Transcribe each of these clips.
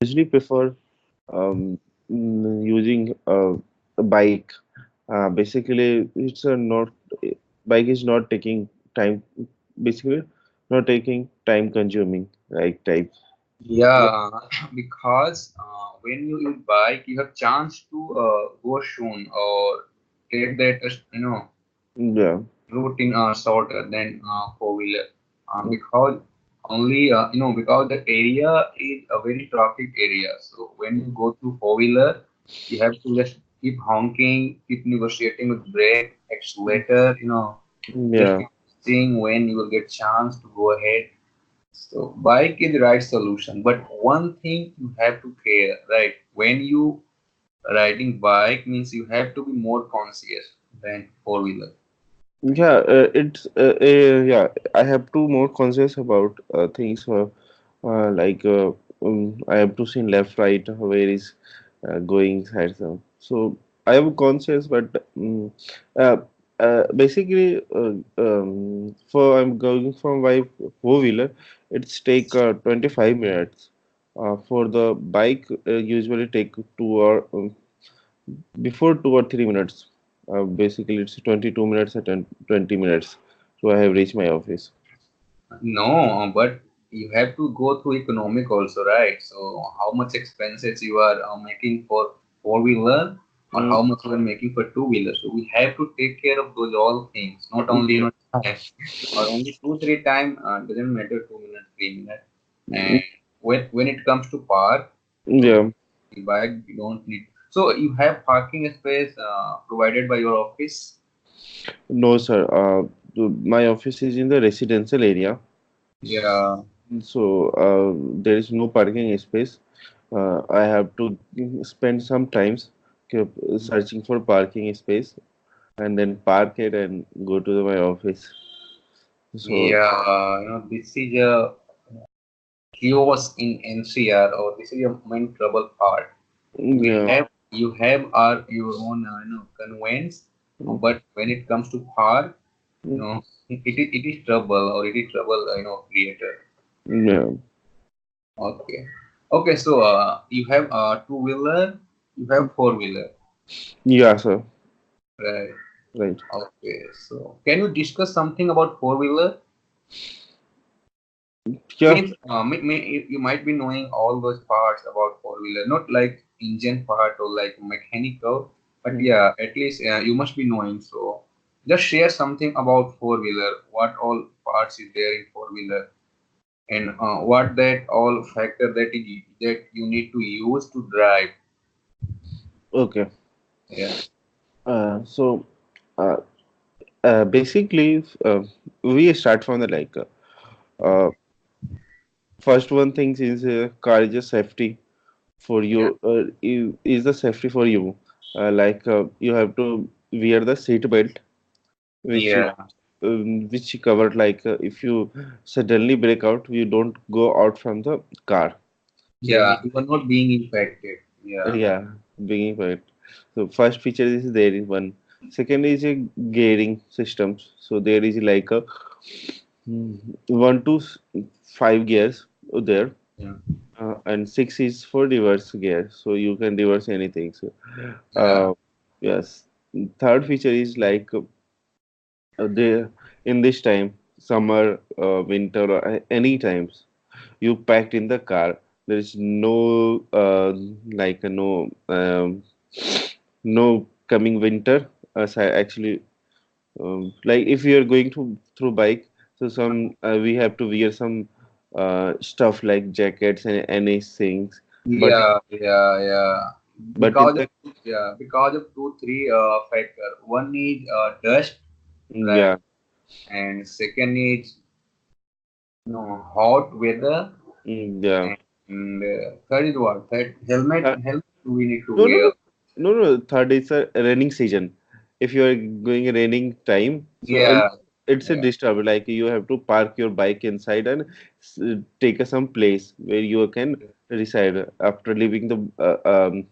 usually prefer using a bike. Basically, it's a not bike is not taking time. Basically, not taking time consuming like type. Yeah, because when you use bike, you have chance to go soon or get that Yeah. route in shorter than four wheeler. Because only because the area is a very traffic area. So when you go to four wheeler, you have to just keep honking, keep negotiating with brake, accelerator. Just Yeah. keep seeing when you will get chance to go ahead. So bike is the right solution, but one thing you have to care, right? When you riding bike means you have to be more conscious than four wheeler. Yeah, yeah. I have to more conscious about things. Like I have to see left, right, where is going side. So I am conscious, but uh, basically, for I'm going from by four wheeler, it's take 25 minutes. For the bike, usually take 2 or before 2 or 3 minutes. Basically, it's 22 minutes and 20 minutes. So I have reached my office. No, but you have to go through economic also, right? So how much expenses you are making for four wheeler or Mm, how much you are making for two wheeler. So we have to take care of those all things, not only time, or only two three time doesn't matter 2 minutes 3 minutes. mm, And when it comes to park, so yeah. the bike you don't need. So you have parking space provided by your office. No, sir. My office is in the residential area, Yeah, so there is no parking space. I have to spend some times searching for parking space and then park it and go to my office. So yeah, this is a chaos in NCR, or this is your main trouble part. We yeah. have you have our your own conveyance, but when it comes to park, it is trouble or it is trouble creator. Yeah. Okay, okay. So you have two wheeler, you have four wheeler, Yeah, sir. right? Right. Okay. So can you discuss something about four wheeler? Yeah. Means you might be knowing all those parts about four wheeler, not like engine part or like mechanical, but yeah, at least you must be knowing. So just share something about four wheeler. What all parts is there in four wheeler, and what that all factor that you need to use to drive. Okay. Yeah, So uh, basically, we start from the uh, first one thing is car is a safety for yeah, you. Is the safety for you. You have to wear the seat belt, which yeah, which covered if you suddenly break out, you don't go out from the car. So yeah. You are not being impacted. Yeah, yeah, being right. So first feature is there is one. Second is a gearing systems. So there is like a 1 to 5 gears there, yeah, and six is for reverse gear. So you can reverse anything. So yeah, yes, third feature is there in this time, summer, winter, or any times you packed in the car. There is no no no coming winter. Actually, like if you are going to through bike, so some we have to wear some stuff like jackets and any things. But yeah. but in the Because of two three factor. One is dust, right? yeah And second is hot weather, yeah. and third is what? Third helmet. Uh, Helmet we need to no no wear. no no no. Third is a raining season. If you are going a raining time, so Yeah, it's a yeah, disturb. Like you have to park your bike inside and take some place where you can reside after leaving the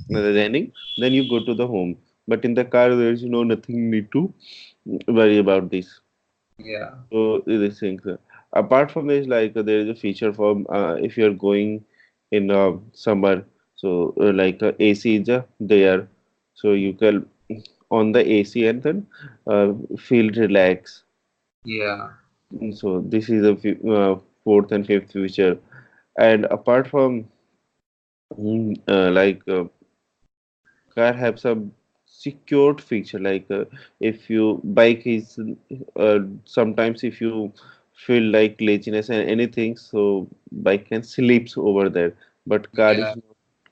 raining. Then you go to the home. But in the car, there is nothing need to worry about this. yeah, So these things. Apart from this, there is a feature for if you are going in summer. So AC is there, so you can on the AC and then feel relax. Yeah, So this is a fourth and fifth feature. And apart from car have some secured feature if you bike is sometimes if you feel like laziness and anything, so bike can sleeps over there, but yeah,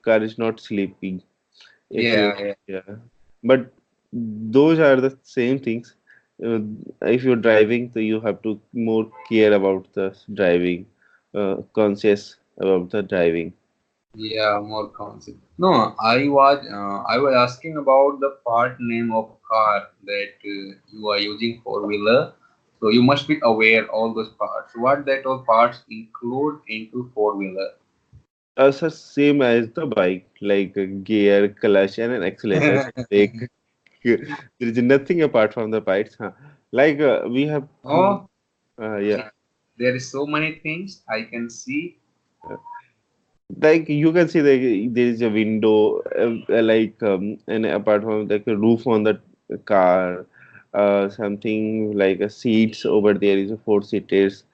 car is not sleeping if you, yeah, yeah. yeah, but those are the same things. uh, if you're driving, so you have to more care about the driving, conscious about the driving. Yeah, more concept. No, I was asking about the part name of car that you are using four wheeler. So you must be aware all those parts. What that all parts include into four wheeler. So same as the bike, like a gear, clutch, and an accelerator. Brake. There is nothing apart from the bikes. Huh? We have, Oh, yeah, there is so many things I can see. like you can see there is a window, and apart from like a roof on the car, something like a seats over there is a four seaters.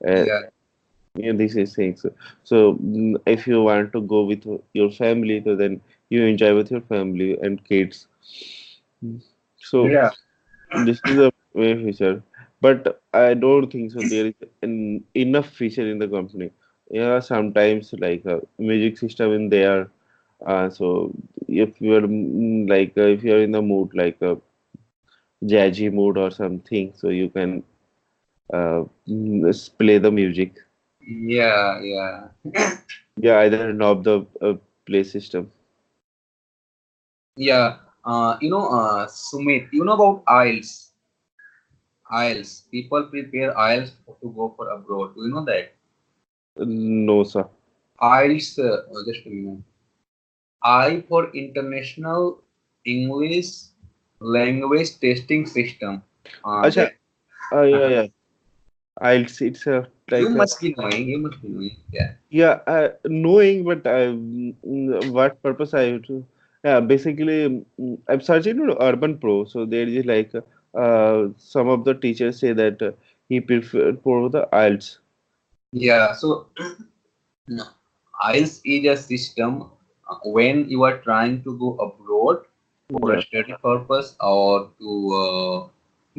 Uh, Yeah, yeah, this is things. So if you want to go with your family, so then you enjoy with your family and kids. So yeah, this is a way feature, but I don't think so. There is enough feature in the company. Yeah, sometimes like a music system in there. So if you are if you are in the mood like a jazzy mood or something, so you can play the music. yeah, yeah, Yeah, either knob the play system. yeah. Sumit, you know about aisles. Aisles. People prepare aisles to go for abroad. Do you know that? No, sir. IELTS, just a minute. I for International English Language Testing System. Acha, That yeah, yeah. I'll see. It's you like a, must be knowing. You must be knowing. Yeah. yeah, knowing, but what purpose I have to? Yeah, basically, I'm searching on Urban Pro. So there is some of the teachers say that he preferred for the IELTS. Yeah. So IELTS is a system when you are trying to go abroad for a Yeah. study purpose or to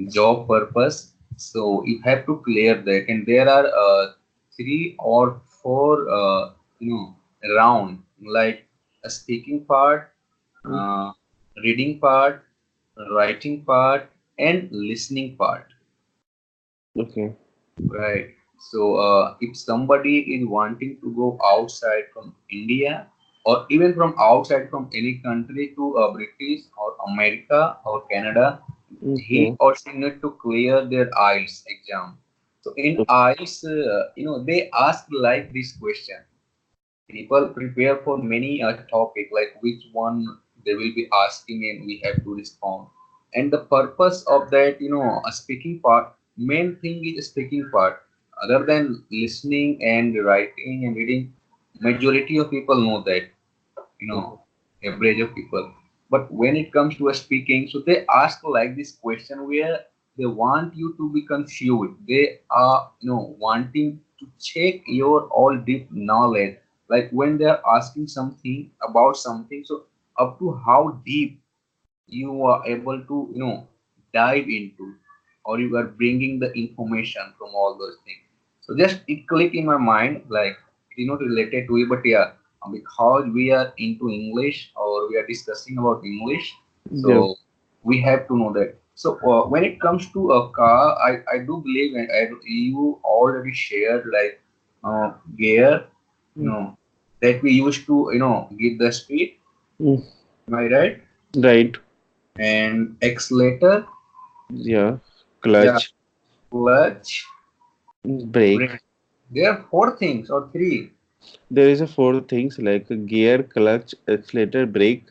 job purpose. So you have to clear that, and there are three or four round, like a speaking part, Mm, uh, reading part, writing part, and listening part. okay. Right. So, if somebody is wanting to go outside from India or even from outside from any country to British or America or Canada, he Okay. or she need to clear their IELTS exam. So in IELTS, they ask like this question. People prepare for many topic like which one they will be asking and we have to respond. And the purpose of that, a speaking part, main thing is a speaking part. Other than listening and writing and reading, majority of people know that, you know average of people. But when it comes to a speaking, so they ask like this question where they want you to be confused. They are wanting to check your all deep knowledge, like when they are asking something about something, so up to how deep you are able to dive into, or you are bringing the information from all those things. So just it click in my mind, like it is not related to it, but yeah, because we are into English or we are discussing about English, Yeah. so we have to know that. So when it comes to a car, I do believe, and you already shared like gear, you Mm, know that we used to give the speed, mm, am I right? right. And accelerator, Yeah. yeah, Clutch, clutch, brake. brake. There are four things or three. There is a four things like a gear, clutch, accelerator, brake.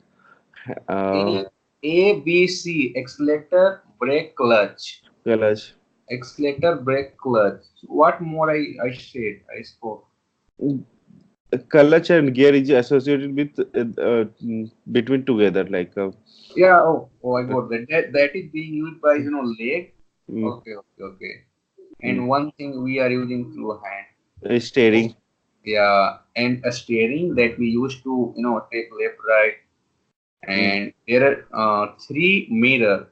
Uh, A B C, accelerator, brake, clutch. clutch. Accelerator, brake, clutch. What more I said? I spoke. clutch and gear is associated with between together like Yeah. Oh, I got that. That is being used by leg. mm, Okay, okay, okay. mm, And one thing we are using through hand. Oh, steering. yeah, and a steering that we use to take left, right, Mm, and there are three mirror.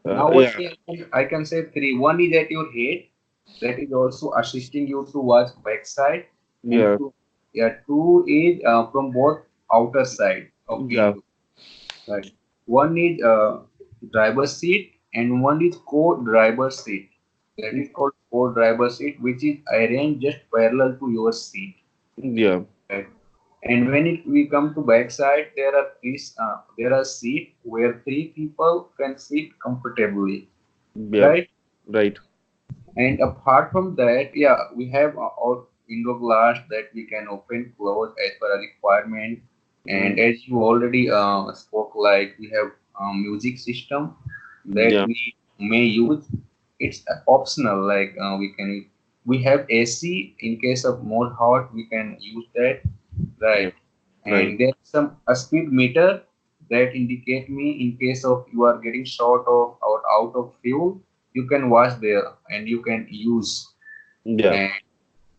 yeah. Nowadays, I can say three. One is at your head, that is also assisting you to watch backside, and Yeah. two is from both outer side of Yeah. window. Right. One is driver seat and one is co-driver seat. That is called co-driver seat, which is arranged just parallel to your seat. Yeah. Right. And when we come to backside, there are seat where three people can sit comfortably. Yeah. Right. Right. And apart from that, yeah, we have our window glass that we can open, close as per a requirement. Mm, And as you already spoke, like we have music system that yeah. we may use. It's optional. Like we have AC in case of more hot, we can use that, Yeah. right? Right. And there's some a speed meter that indicate me in case of you are getting short of or out of fuel, you can watch there and you can use. Yeah.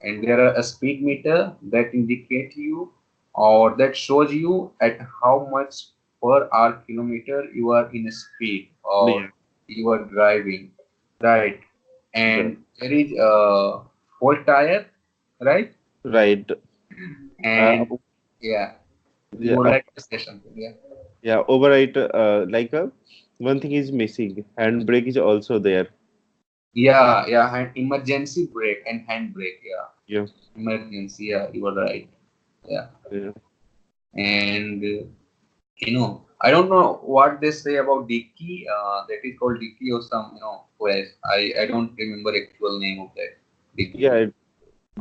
And there are a speed meter that indicate you or that shows you at how much per hour kilometer you are in speed or Yeah. you are driving, right? Yeah. And there is a whole tire, right? Right. And yeah, you Yeah. would like to say something, yeah. Yeah. Override. One thing is missing. Handbrake is also there. Yeah, hand, emergency brake and hand brake, yeah. Yeah. Emergency, yeah, you are right. Yeah. Yeah. And I don't know what they say about dicky. That is called dicky or some place. I don't remember actual name of that dicky. Yeah.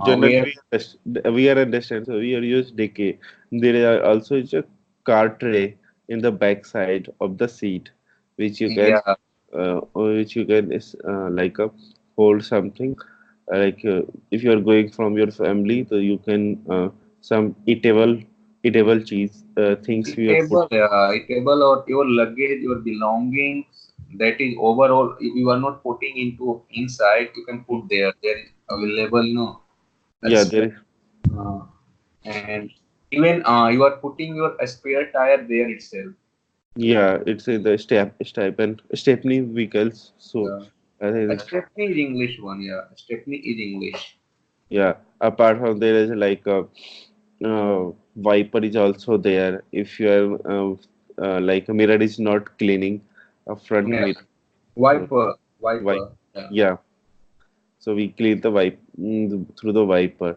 Generally, Where we are understand. So we are use decay. There are also is a car tray in the back side of the seat, which you can, yeah, which you can is like hold something. If you are going from your family, so you can some eatable cheese things you have put. eatable or your luggage, your belongings. That is overall. If you are not putting into inside, you can put there. There is available, a Yeah, there spare, is. uh, and even you are putting your spare tire there itself. Yeah, it's in the stepney vehicles. So Uh, I think Stepney is English one, yeah. Stepney is English. yeah. Apart from there is like a wiper is also there. If you are like a mirror is not cleaning a front Yeah. mirror, so Wiper, wipe. wiper. Yeah. Yeah, so we clean the through the wiper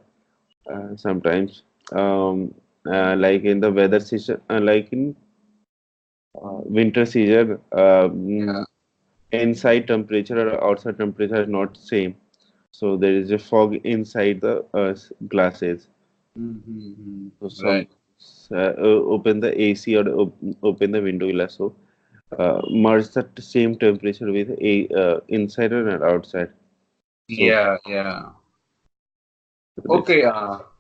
sometimes. Like in the weather season, like in winter season, Yeah. inside temperature or outside temperature is not same. So there is a fog inside the glasses. Mm-hmm. So Right. some open the AC or open the window glass. So merge the same temperature with a inside and outside. So Yeah, yeah. it's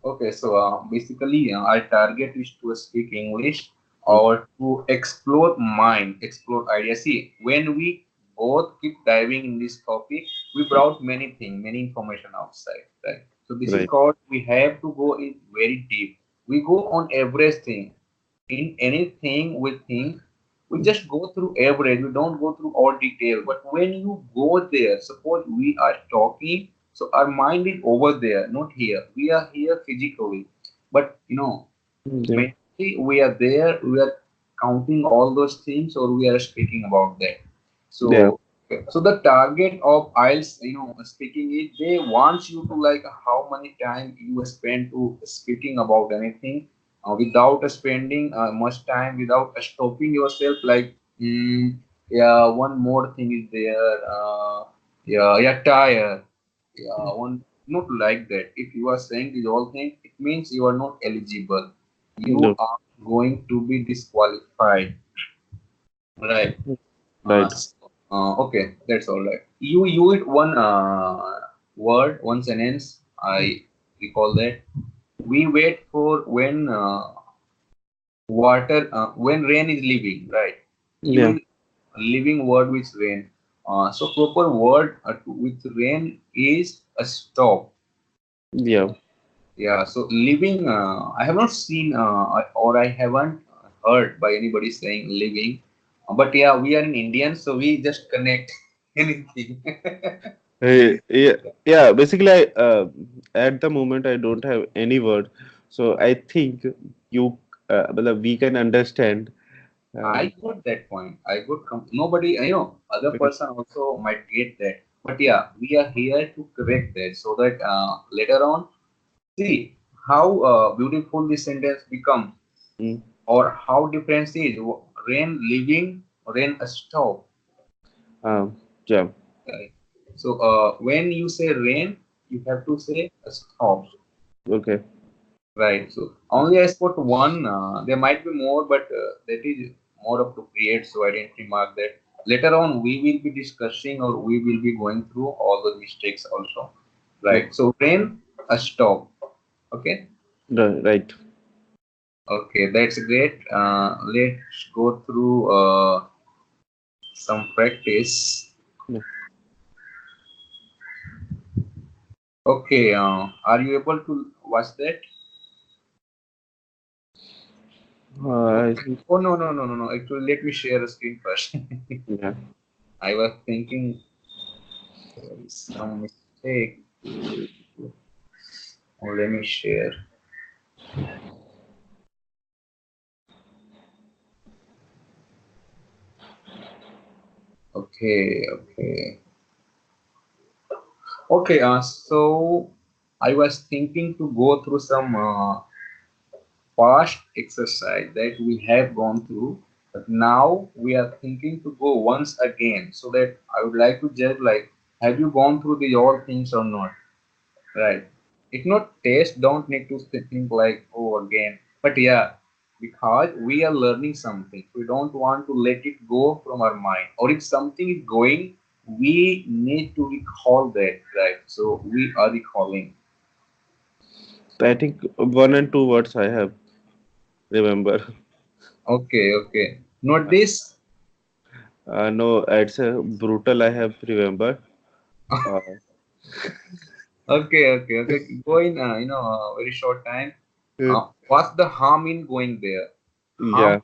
Okay. So basically, our target is to speak English mm, or to explore mind, explore ideas. See, when we both keep diving in this topic, we brought many things, many information outside, right? So this is right. called we have to go in very deep. We go on everything. In anything we think, we just go through average. We don't go through all detail. But when you go there, suppose we are talking, so our mind is over there, not here. We are here physically, but Yeah. mentally we are there. We are counting all those things, or we are speaking about that. Yeah. So the target of IELTS, speaking is they want you to like how many time you spend to speaking about anything without spending much time, without stopping yourself. Like, yeah, one more thing is there. Yeah, tire. Yeah, one not like that. If you are saying these all things, it means you are not eligible. You No. are going to be disqualified, right? Right. Okay, that's all right. You used one word, one sentence. I recall that. we wait for when water when rain is leaving, right? You Yeah, will living word with rain. So proper word with rain is a stop. yeah. Yeah, so living, I have not seen or I haven't heard by anybody saying living. But yeah, we are in Indian, so we just connect anything. Yeah, yeah. Basically, at the moment I don't have any word, so I think you, we can understand. I Um, got that point. I got nobody, other person also might get that. But yeah, we are here to correct that so that later on, see how beautiful this sentence become mm, or how different is rain living, rain stop. yeah. Right. So when you say rain, you have to say stop. Okay. Right. So only I spot one. There might be more, but that is more appropriate. So I didn't remark that. Later on, we will be discussing or we will be going through all the mistakes also. Okay. Right. So rain, a stop. Okay. Right. Okay, that's great. Let's go through some practice. Yeah. Okay. Are you able to watch that? I Okay. think. Oh no no no no no. Actually, let me share a screen first. Yeah. I was thinking there is some mistake. Oh, let me share. Okay, okay, okay. So I was thinking to go through some past exercise that we have gone through, but now we are thinking to go once again. So that I would like to judge like, have you gone through the all things or not? Right. It's not taste, don't need to think like, oh, again. But yeah, because we are learning something, we don't want to let it go from our mind. Or if something is going, we need to recall that, right? So we are recalling. I think one and two words I have remember. Okay, okay. Not this. No, it's a brutal. I have remember. Uh, Okay, okay, okay. Go in, very short time. What's the harm in going there? Harm,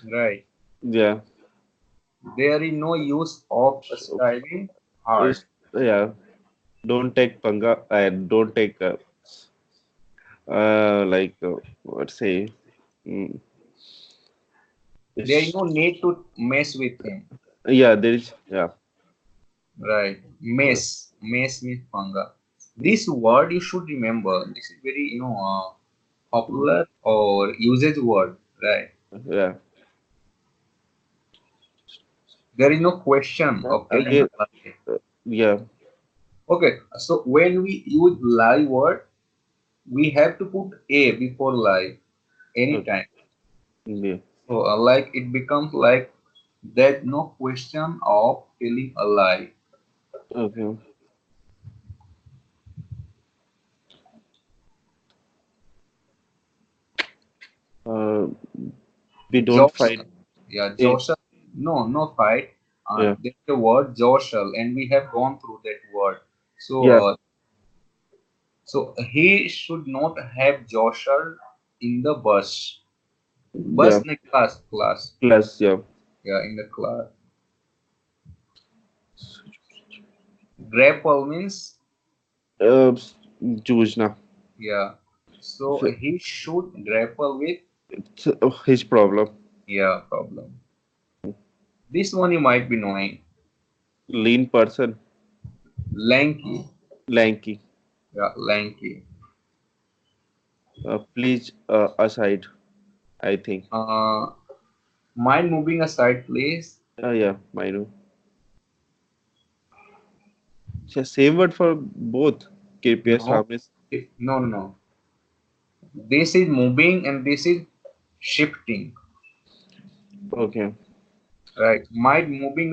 yeah, right? yeah. There is no use of striving hard. It's, yeah. Don't take panga and don't take like what say. Mm, There is it's, no need to mess with him. yeah, there is. Yeah. Right. Uh, Mess with panga. This word you should remember. This is very, popular or usage word. Right. yeah. There is no question of telling Again. a lie. Yeah. Okay. So when we use lie word, we have to put a before lie Okay. anytime. Yeah. So like it becomes like there's no question of telling a lie. Okay. Uh, we don't fight. Jostle. Yeah, Eh, jostle. No, no fight. yeah. There's the word jostle, and we have gone through that word. So, Yeah. so he should not have jostled in the bus. Bus Yeah. in the class. Plus. Yeah. Yeah, in the class. Grapple means Uh, Jujna. yeah. So he should grapple with It's his problem. yeah problem. This one you might be knowing. Lean person. Lanky. Lanky. Yeah, lanky. Please aside. I think. Uh, mind moving aside, please. Yeah. I know. Same word for both. KPS No, Samis. no, no, no. This is moving and this is shifting, Okay. right? Mind moving,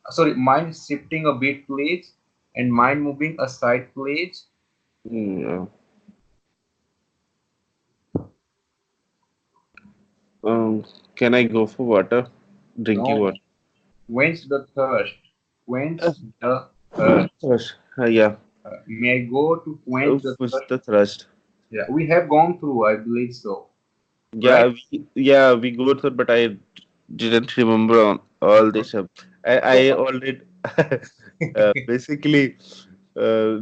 sorry, mind shifting a bit, please, and mind moving aside, please. Yeah. Um, can I go for water? Drinking water. No. Quench the thirst. Quench Uh, the thirst. Thirst. Yeah. May I go to quench the What's thirst? the thrust? Yeah, we have gone through, I believe so. Right? Yeah, we go through, but I didn't remember on all this. So, I already basically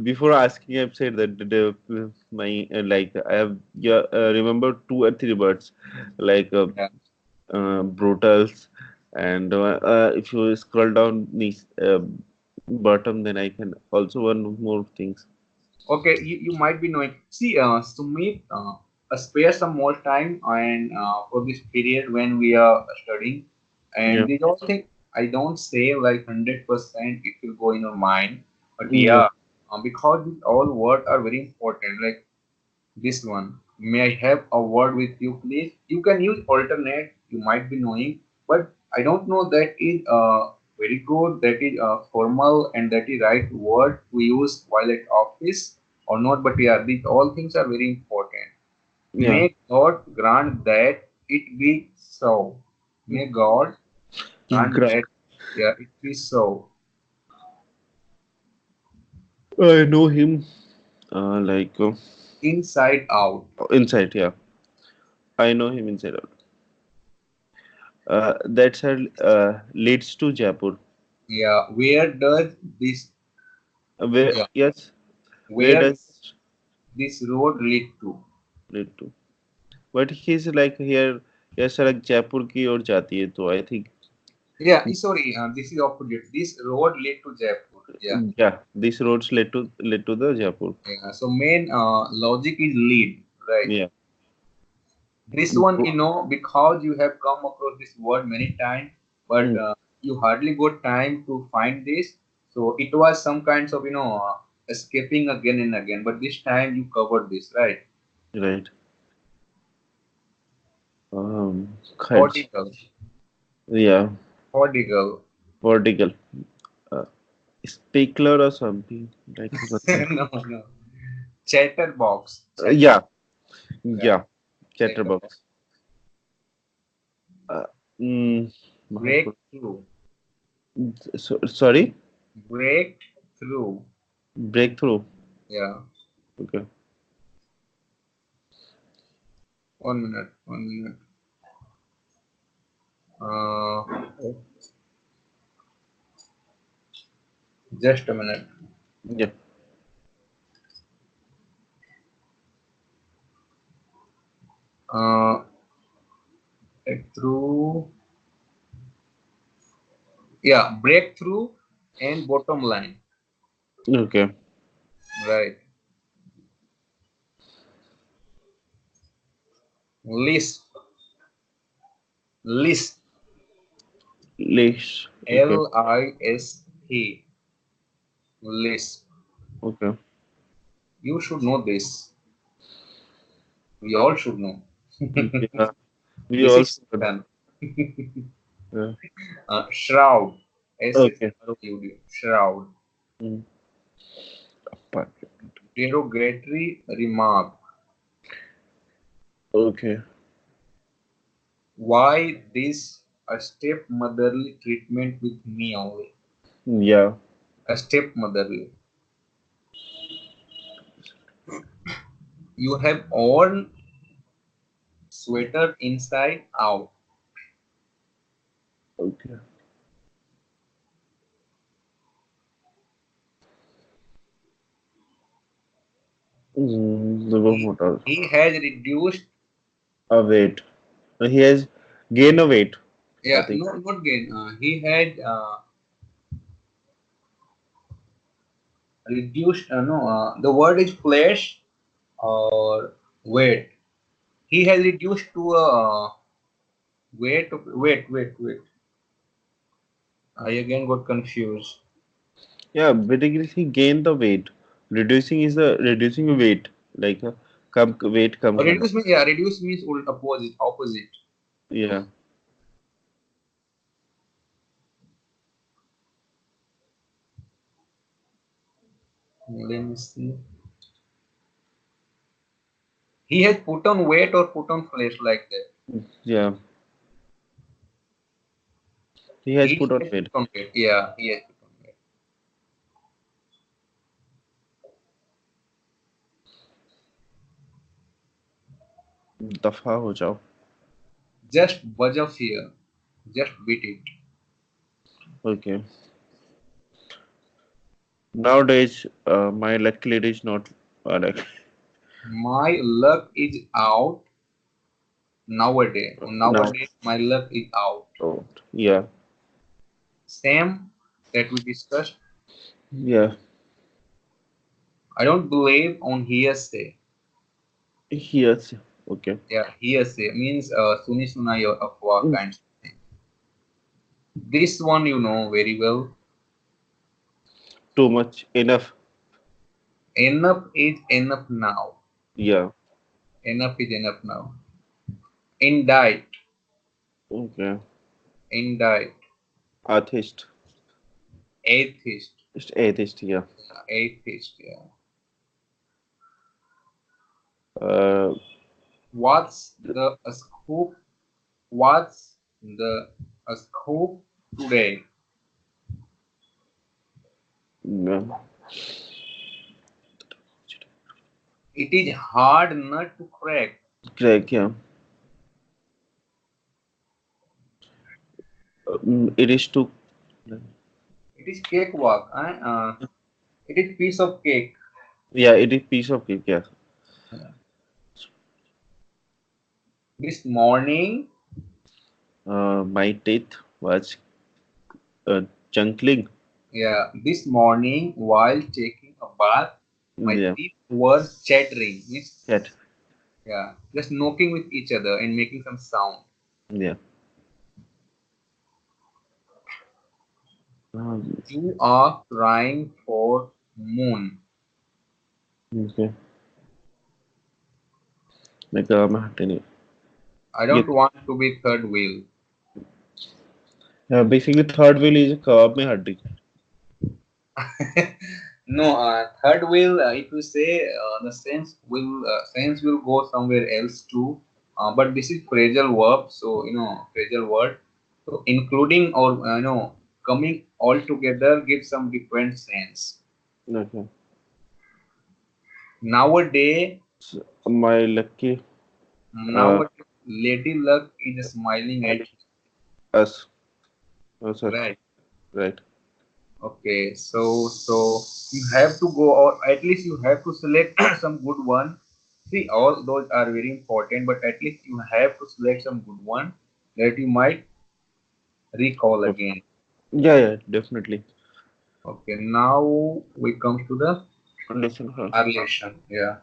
before asking, I've said that my like I have yeah remember two or three words like yeah. brutals, and if you scroll down the bottom, then I can also one more things. Okay, you might be knowing. See, Sumit, spare some more time and for this period when we are studying. Yeah, And these all things I don't say like 100% it will go in your mind. But yeah, yeah, because these all words are very important. Like this one. May I have a word with you, please? You can use alternate. You might be knowing, but I don't know that is very good. That is formal and that is right word to use while at office or not. But yeah, these all things are very important. yeah. May God grant that it be so. May God grant Gra- that yeah it be so. I know him Inside out. inside. Yeah, I know him inside out. That said, leads to Jaipur. Yeah. Where does this Where yeah yes, where where does this road lead to? lead to? But he's like here. यह सड़क जयपुर की ओर जाती है तो I think Yeah, sorry, this is opposite. This road lead to Jaipur. Yeah, yeah, these roads led to the Jaipur. yeah. So main logic is lead, right? Yeah. This one, because you have come across this word many times, but Mm, you hardly got time to find this. So it was some kinds of, escaping again and again. But this time you covered this, right? right. Kharch. Prodigal, Yeah. prodigal. Vertical. Uh, Speakler or something like nothing. No, no. Chatterbox, Yeah. chatterbox. Yeah, Yeah. chatterbox. Chatterbox. Uh, mm, Mahatma. Breakthrough, Sorry. breakthrough. Breakthrough. Yeah. Okay. 1 minute, 1 minute. Uh, just a minute. Yeah. Uh, through, yeah, breakthrough and bottom line. Okay. Right. List, list. Leash. Okay. List. List. Okay. You should know this. We all should know. Yeah. We This is also. done. Yeah. Shroud. Okay. SHROUD. Shroud. Mm. Apart. Derogatory remark. Okay. Why this a stepmotherly treatment with me only? Yeah. A stepmotherly. You have worn sweater inside out. Okay. The He, motor. he has reduced, A weight. He has gained a weight. I yeah, think. not gain. He had reduced, no, the word is flesh or weight. He has reduced to a wait. I again got confused. Yeah, basically he gained the weight. Reducing is the reducing weight. Like weight come karna. Reduce means opposite. Yeah. Let me see. He has put on weight or put on flesh like that. Yeah, he has He put on has weight. put on weight. Yeah, he has put on weight. दफा हो जाओ. Just budge of here. Just beat it. Okay. Nowadays, my luckily it is not like My luck is out nowadays. now. Nowadays, my luck is out. Oh, yeah, Same that we discussed. yeah. I don't believe on hearsay. Yes. Okay. Yeah, hearsay means suni sunai or afwa Mm, kind of thing. This one you know very well. too much. Enough. Enough is enough now. Yeah. Enough is enough now. Indict. Okay. Indict. Atheist. Atheist. It's atheist. Yeah. Atheist. Yeah. Uh, What's the scoop? What's the scoop today? no. It is hard nut to crack. Correct. Yeah. It is too. It is cakewalk. It is piece of cake. Yeah. It is piece of cake. Yeah. This morning, My teeth was chunkling. yeah, this morning while taking a bath, my Yeah. teeth were chattering. Means, Cat. yeah, just knocking with each other and making some sound. Yeah. Um, You are crying for moon. okay. Like मैं I ये don't want to be third wheel. basically third wheel is kebab में हड्डी. No, third wheel. If you say sense will go somewhere else too. But this is phrasal verb, so phrasal word. So including or coming all together gives some different sense. Okay. Nowadays, So, my lucky uh, nowadays, Lady Luck is smiling at you, us. Oh, sorry. right? Right. Okay, so you have to go, or at least you have to select some good one. See, all those are very important, but at least you have to select some good one that you might recall Okay. again. Yeah, yeah, definitely. Okay, now we come to the Listen, relation. Yeah,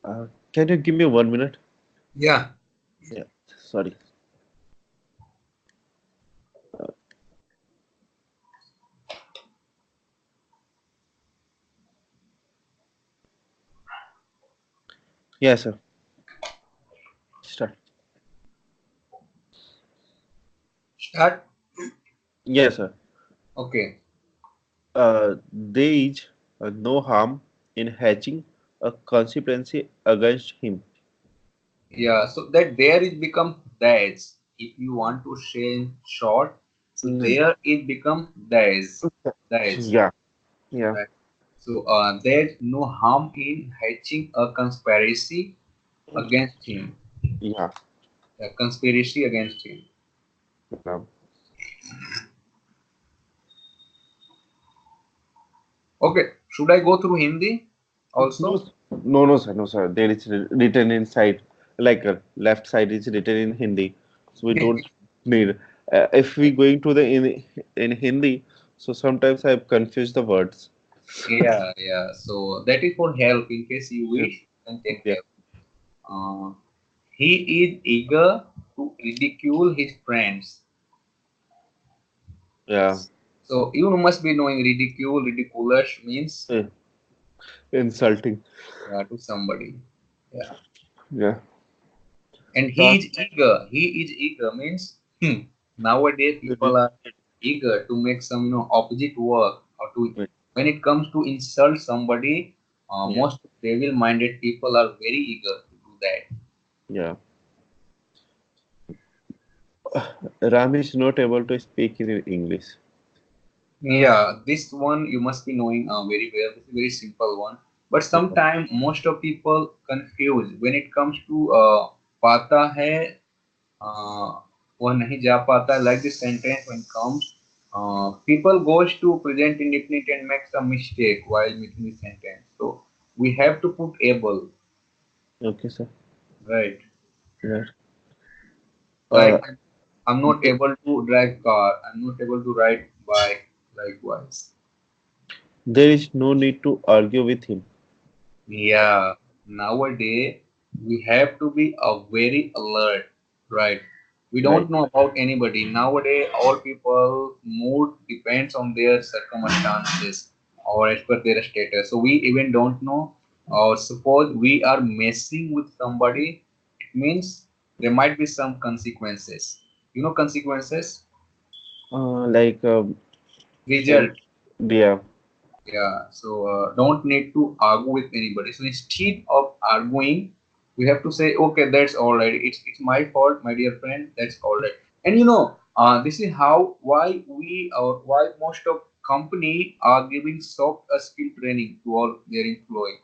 uh, can you give me 1 minute? yeah. Yeah. Sorry. Yes, sir. Start. Start. Yes, sir. Okay. There is no harm in hatching a conspiracy against him. Yeah, so that there it becomes days. If you want to say in short, so Mm, there it becomes days. Days. yeah, yeah, Right. So there's no harm in hatching a conspiracy against him. yeah. A conspiracy against him. Um, Okay, should I go through Hindi no, also? no, no, sir, no, sir. There is written inside, like left side is written in Hindi, so we don't need. If we going to the in Hindi, so sometimes I confuse the words. Yeah, yeah. So that is for help in case you Yeah, wish and can yeah, help. Uh, he is eager to ridicule his friends. yeah. So you must be knowing ridicule, ridiculous means Eh, insulting. to somebody. Yeah. Yeah. And he So, is eager. He is eager means. Hmm. Nowadays, people Mhm. are eager to make some opposite work or to when it comes to insult somebody. Yeah, Most devil-minded people are very eager to do that. yeah. Ram is not able to speak in English. Yeah, this one you must be knowing very well. This is a very simple one. But Yeah. sometimes most of people confuse when it comes to पाता है वह नहीं जा पाता. Like this sentence when comes, people goes to present indefinite and makes a mistake while making the sentence. So we have to put able, Okay, sir. right? Yeah. Uh, Like I'm not able to drive car. I'm not able to ride bike. Likewise. there is no need to argue with him. Yeah, nowadays we have to be very alert, right? We Right. don't know about anybody. Nowadays, all people mood depends on their circumstances or as per their status. So we even don't know. Or suppose we are messing with somebody, it means there might be some consequences. You know consequences, Like, result. and yeah, Yeah, so don't need to argue with anybody. So instead of arguing, we have to say, okay, that's all right. It's my fault, my dear friend. That's all right. And this is how why we or why most of company are giving soft skill training to all their employee.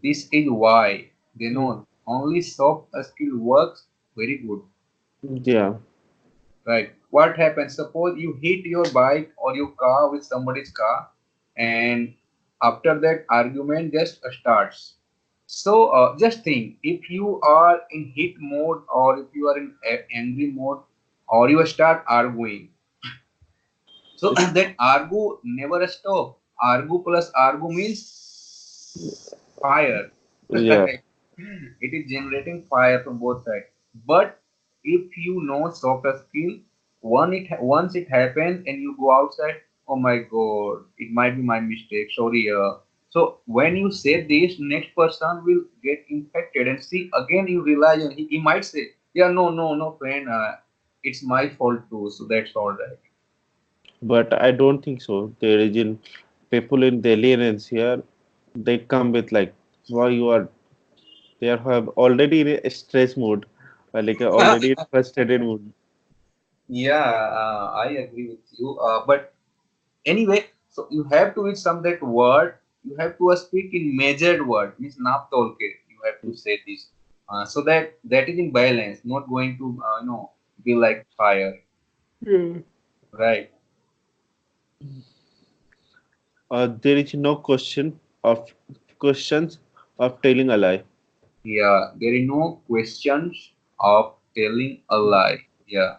This is why they mm, know only soft skill works very good. yeah. Right. What happens? Suppose you hit your bike or your car with somebody's car, and after that argument just starts. So just think if you are in hit mode or if you are in angry mode or you start arguing. So that argue never stop. Argue plus argue means fire. Yeah, It is generating fire from both sides. But if you know softer skill, once it happens and you go outside, oh my god, it might be my mistake. Sorry. So when you say this, next person will get infected and see again. You realize and he might say, yeah, no, no, no, friend, it's my fault too. So that's all right. but I don't think so. There is in people in Delhi and NCR, they come with like, why you are, they are have already in a stress mood, like already in frustrated mood. Yeah, I agree with you. But anyway, so you have to with some that word, you have to speak in measured word, means naap tolke. You have to say this, so that that is in balance, not going to be like fire, Yeah. right? There is no questions of telling a lie. Yeah, there is no questions of telling a lie. Yeah,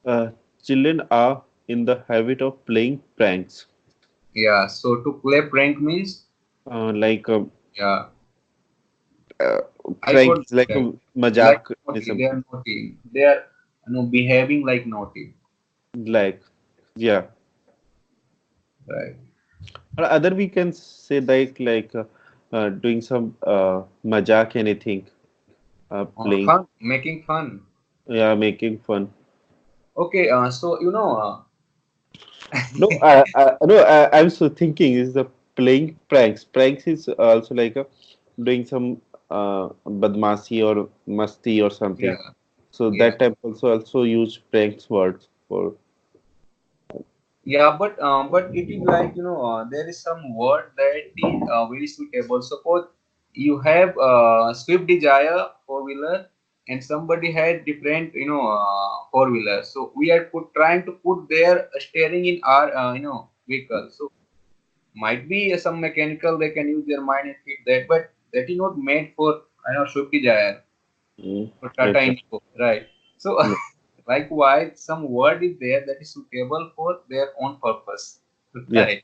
Uh, Children are in the habit of playing pranks, yeah. So to play prank means, like yeah, uh, I got pranks, like that. Like majak naughty, ism, they are naughty. They are behaving like naughty, like yeah. right? Or other we can say like doing some majak anything, playing, Fun, making fun. yeah, making fun. Okay, so No, no, I'm so thinking is the playing pranks. Pranks is also like doing some badmasi or masti or yeah, something. So yeah, that type also use pranks words for. yeah. But it is like there is some word that is very suitable. Suppose you have Swift Desire four wheeler, and somebody had different four wheeler. So we are trying to put their steering in our vehicle. So might be some mechanical they can use their mind and fit that, but that is not made for Swift Desire. Mm, For Tata okay. Indigo, right? So, Yeah, likewise, some word is there that is suitable for their own purpose, yeah, right?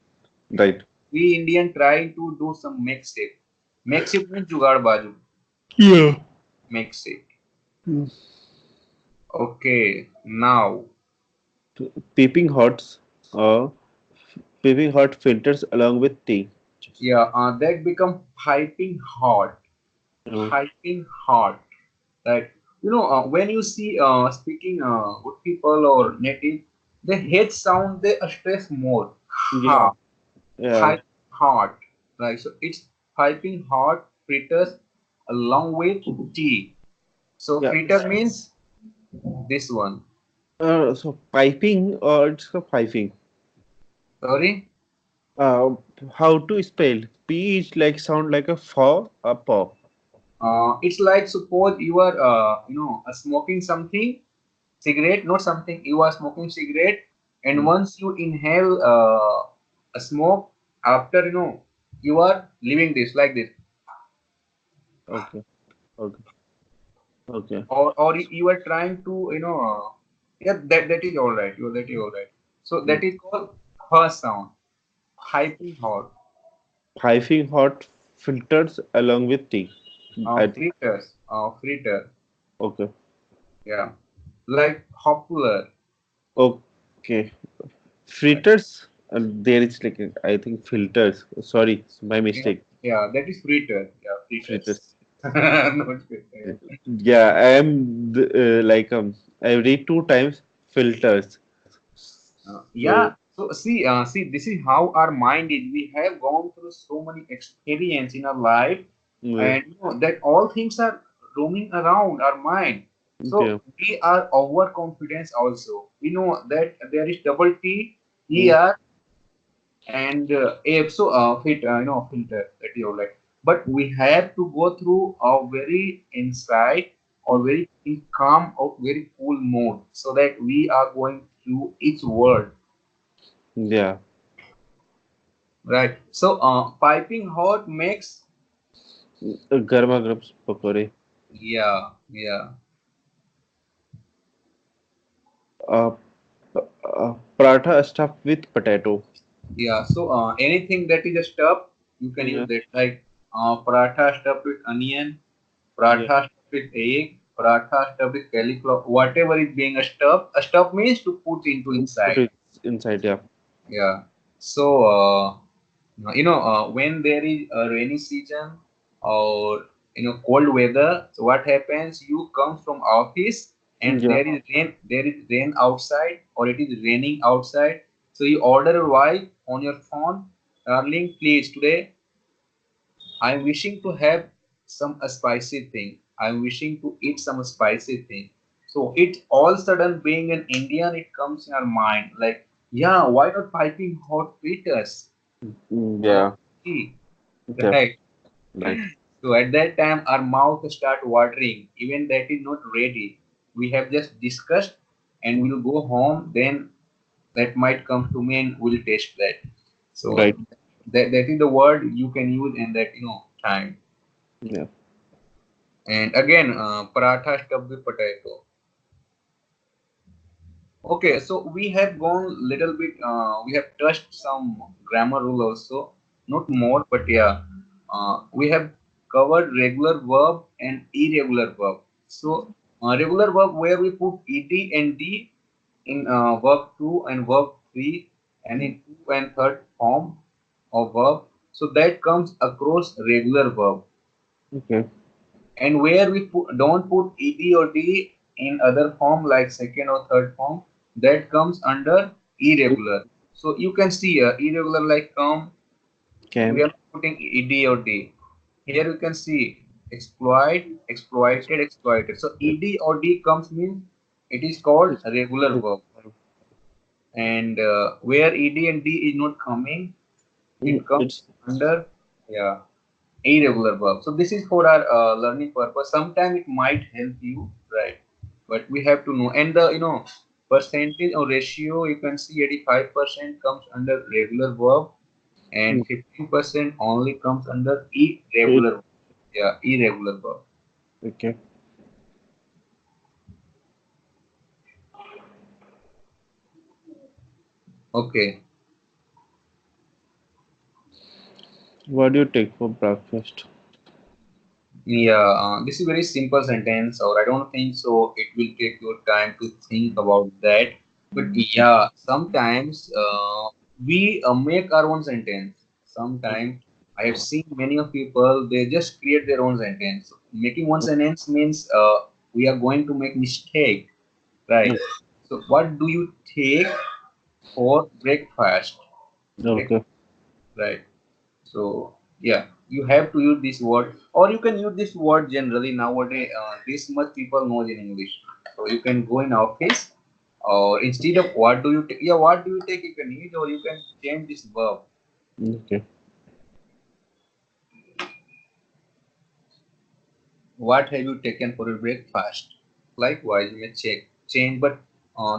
right. We Indian try to do some makeshift. Makeshift means jugaad baju. Yeah. Makeshift. Okay, now, Peeping hots, uh, peeping hot filters along with tea. yeah, that become piping hot. Uh, Piping hot, right? When you see speaking good people or native, the H sound they stress more. Yeah. Ha, Yeah. pipe hard, right? So it's piping hot fritters along with tea. So Yeah. fritter means this one. So piping or it's a piping. Sorry. Uh, how to spell? P is like sound like a for a paw. It's like suppose you are smoking something cigarette, not something you are smoking cigarette, and Hmm. once you inhale a smoke, after you are leaving this like this, Okay. Okay. Okay. or you are trying to yeah, that is all right, that is all right. So Hmm. that is called her sound, piping hot. Piping hot filters along with tea. I think. Fritters, fritter, Okay. yeah, like popular. Okay. Right. Fritters. There is like I think filters. Sorry, my Yeah, mistake. yeah, that is fritter. Yeah, fritters. Fritters. Not fritter. Yeah, I am like I read two times filters. Yeah. So So see, this is how our mind is. We have gone through so many experience in our life, yeah, and that all things are roaming around our mind. So yeah, we are overconfident also. We know that there is double T, mm, ER, and A. So filter that you like. But we have to go through a very insight or mm, very in calm or very cool mode so that we are going through each word. yeah. Right. So, piping hot makes, Garma grabs pakore. yeah, yeah, Uh, Paratha stuffed with potato. yeah. So, anything that is a stuff, you can use Yeah, that. Like, paratha stuffed with onion, yeah. paratha stuffed with egg, paratha stuffed with cauliflower, whatever is being a stuff. A stuff means to put into Put inside. it inside. Yeah. Yeah. So, when there is a rainy season or cold weather, so what happens? You come from office and Yeah. there is rain outside or it is raining outside. So you order a wife on your phone, darling, please today I'm wishing to have some spicy thing. I'm wishing to eat some spicy thing. So it all sudden being an Indian, it comes in our mind like, yeah, why not piping hot fritters? Uh, Yeah. tea, Yeah. right? Right. So at that time, our mouth start watering. Even that is not ready. We have just discussed, and we'll go home. Then that might come to me, and we'll taste that. So Right. that is the word you can use in that time. Yeah. And again, paratha stuffed with potato. Okay, so we have gone little bit. We have touched some grammar rule also, not more, but yeah, we have covered regular verb and irregular verb. So regular verb where we put ed and d in verb two and verb three, and in two and third form of verb. So that comes across regular verb. Okay. And where we don't put ed or d in other form like second or third form, that comes under irregular. So you can see irregular like come, we Camp. are not putting ed or d. Here you can see exploit, exploited, exploited. So ed or d comes means it is called a regular verb. And where ed and d is not coming, it comes It's under, yeah, irregular verb. So this is for our learning purpose. Sometimes it might help you, right? But we have to know. And the percentage or ratio, you can see 85% comes under regular verb and 15% only comes under it. irregular. Yeah, irregular verb. Okay. Okay. What do you take for breakfast? Yeah, this is very simple sentence, or I don't think so. It will take your time to think about that. But yeah, sometimes we make our own sentence. Sometimes I have seen many of people they just create their own sentence. Making one sentence means we are going to make mistake, right? So what do you take for breakfast? Break, Okay. right? So yeah, you have to use this word, or you can use this word generally nowadays. This much people knows in English, so you can go in office, or instead of what do you take, yeah, what do you take? You can use, or you can change this verb. Okay. What have you taken for your breakfast? Likewise, you may check change, but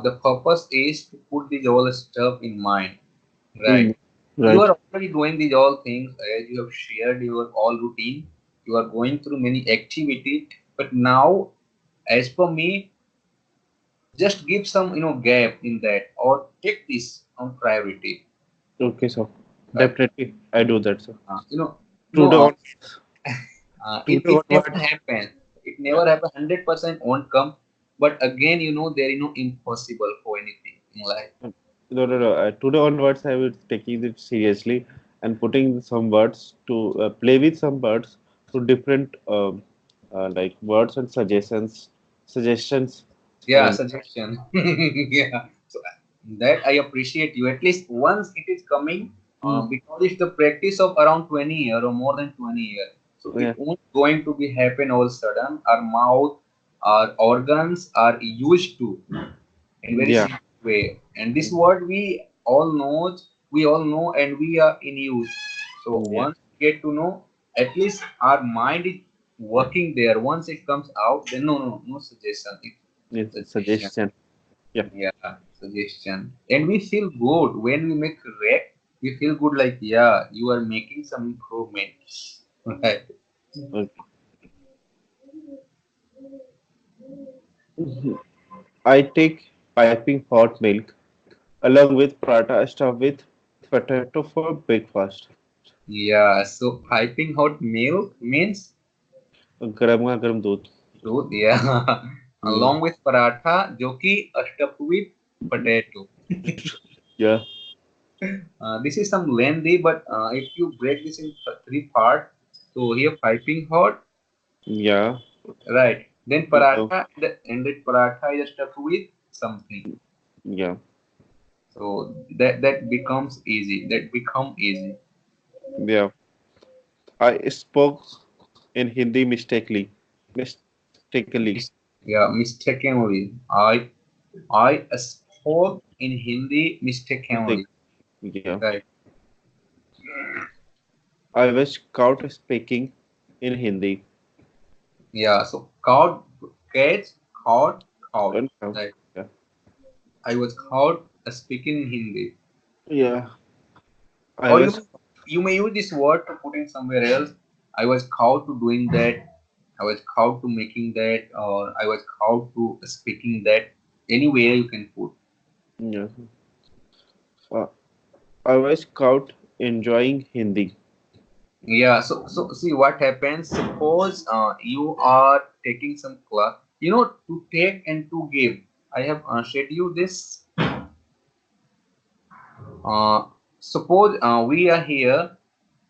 the purpose is to put this all stuff in mind, right? Mm, You right. are already doing these all things as you have shared your all routine. You are going through many activity, but now, as per me, just give some gap in that, or take this on priority, Okay, sir. right? Definitely, I do that, sir. You know, no, Today on, it, today it never onwards. happens. It Yeah. never happen. 100% won't come. But again, there is no impossible for anything in life. No, no, no. Today onwards, I will taking it seriously and putting some words to play with some words to different like words and suggestions. Yeah, And suggestion. Yeah. So that I appreciate you. At least once it is coming, mm, because it's the practice of around 20 year or more than 20 year. So it yeah, won't going to be happen all sudden. Our mouth, our organs are used to in very yeah, simple way. And this word we all know, and we are in use. So yeah. once we get to know, at least our mind is working there. Once it comes out, then no suggestion. It's a Suggestion. suggestion. Yeah. Yeah, suggestion. And we feel good when we make correct. We feel good like, yeah, you are making some improvement. Right. Okay. Mhm. I take piping hot milk along with paratha stuffed with potato for breakfast. Yeah, so piping hot milk means गरम का गरम दूध. दूध, yeah. Mm. Along with paratha, जो कि stuffed with potato. Yeah. This is some lengthy, but if you break this in three parts, so here piping hot, Yeah. right? Then Yeah. paratha, and that paratha is stuffed with something. Yeah. So that becomes easy. That become easy. Yeah. I spoke in Hindi mistakenly. Mistakenly. Yeah, mistakenly. I spoke in Hindi Mistake. mistakenly. Yeah. Right. I was caught speaking in Hindi. Yeah. So caught, catch, caught, caught. And Right. yeah. I was caught speaking in Hindi. Yeah. I Or was you may use this word to put in somewhere else. I was caught to doing that. I was caught to making that, or I was caught to speaking that. Anywhere you can put. yeah. Uh, I was caught enjoying Hindi. Yeah, so see what happens. Suppose you are taking some class. To take and to give. I have scheduled this. Uh, suppose we are here.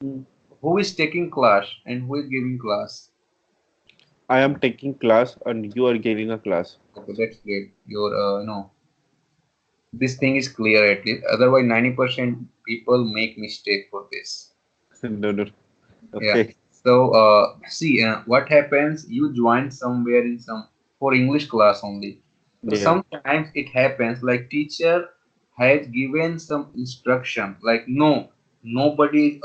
Mm. Who is taking class and who is giving class? I am taking class and you are giving a class. Okay, that's great. Your this thing is clear at least. Otherwise, 90% people make mistake for this. No, no. Yeah. Okay. So see what happens. You join somewhere in some for English class only. So Yeah. sometimes it happens like teacher has given some instruction like no, nobody is